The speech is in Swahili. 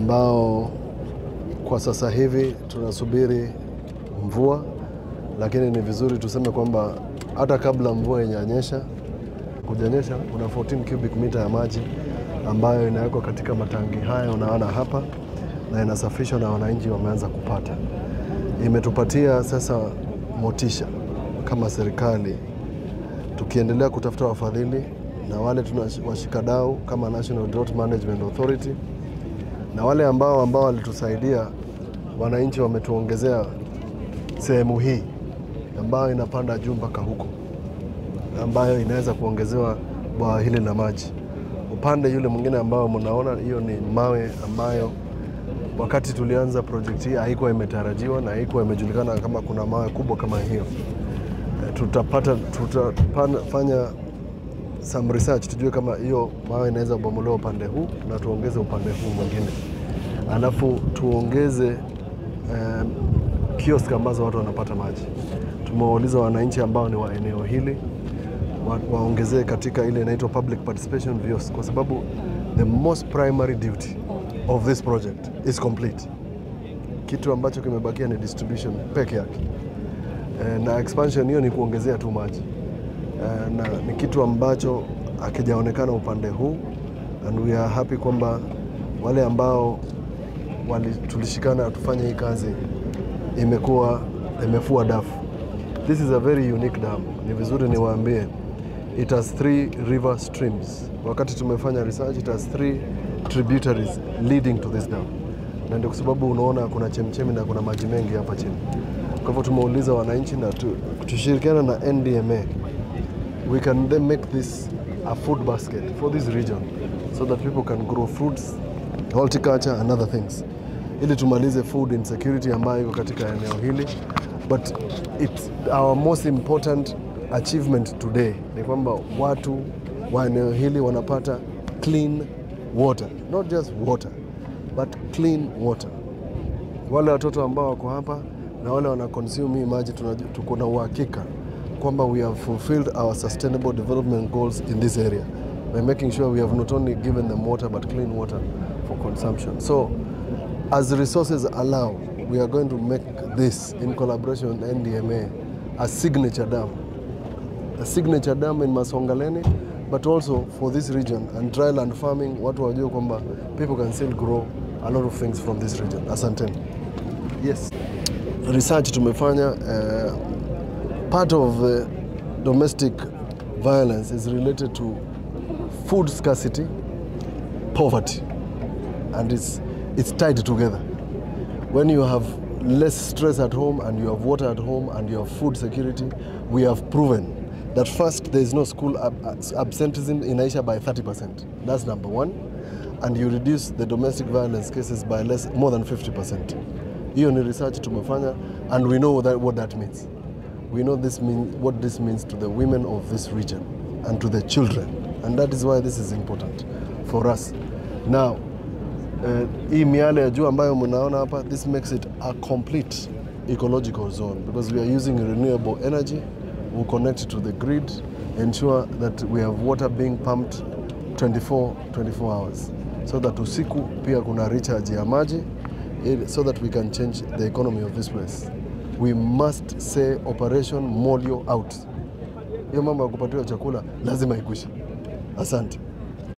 ambao kwa sasa hivi tunasubiri mvua, lakini ni vizuri tuseme kwamba hata kabla mvua inyanyesha kujanyesha, kuna 14 cubic meter ya maji ambayo inawekwa katika matangi haya unaona hapa, na inasafishwa na wananchi wameanza kupata. Imetupatia sasa motisha kama serikali, tukiendelea kutafuta wafadhili na wale tunawashikadau kama National Drought Management Authority na wale ambao walitusaidia. Wananchi wametuongezea sehemu hii ambayo inapanda juu mpaka huko, ambayo inaweza kuongezewa bwawa hili la maji. Upande yule mwingine ambao mnaona, hiyo ni mawe ambayo wakati tulianza project hii haikuwa imetarajiwa na haikuwa imejulikana kama kuna mawe kubwa kama hiyo. Tutafanya some research tujue kama hiyo mawe inaweza bomolewa upande huu na tuongeze upande huu mwingine. Alafu tuongeze kiosk ambazo watu wanapata maji. Tumewauliza wananchi ambao ni wa eneo hili waongezee katika ile inaitwa public participation kiosk, kwa sababu the most primary duty of this project is complete. Kitu ambacho kimebakia ni distribution peke yake, na expansion hiyo ni kuongezea tu maji, na ni kitu ambacho hakijaonekana upande huu, and we are happy kwamba wale ambao tulishikana tufanye hii kazi imefua dafu. This is a very unique dam. Ni vizuri niwaambie, it has 3 river streams. Wakati tumefanya research, it has 3 tributaries leading to this dam, na ndio kwa sababu unaona kuna chemchemi na kuna maji mengi hapa chini. Kwa hivyo tumeuliza wananchi na tushirikiana na NDMA, we can then make this a food basket for this region so that people can grow fruits, horticulture and other things, ili tumalize food insecurity ambayo iko katika eneo hili. But it's our most important achievement today ni kwamba watu wa eneo hili wanapata clean water, not just water but clean water. Wale watoto ambao wako hapa na wale wana consume hii maji, tuko na uhakika kwamba we have fulfilled our sustainable development goals in this area by making sure we have not only given them water but clean water for consumption. So as resources allow, we are going to make this, in collaboration with NDMA, a signature dam in Masongaleni, but also for this region, and dryland farming, watu wajue kwamba people can still grow a lot of things from this region. Asanteni. Yes, research tumefanya, part of domestic violence is related to food scarcity, poverty, and it's tied together. When you have less stress at home and you have water at home and you have food security, we have proven that first, there is no school absenteeism in Aisha by 30%. That's number one. And you reduce the domestic violence cases by more than 50%. Hiyo ni research tumefanya, and we know what that means. We know what this means to the women of this region and to the children. And that is why this is important for us. Now, hii miale ya juu ambayo mnaona hapa, this makes it a complete ecological zone because we are using renewable energy. We connect to the grid, ensure that we have water being pumped 24 hours, so that usiku pia kuna recharge ya maji, so that we can change the economy of this place. We must say Operation Molio out. Hiyo mambo ya kupatiwa chakula lazima ikwishe. Asante.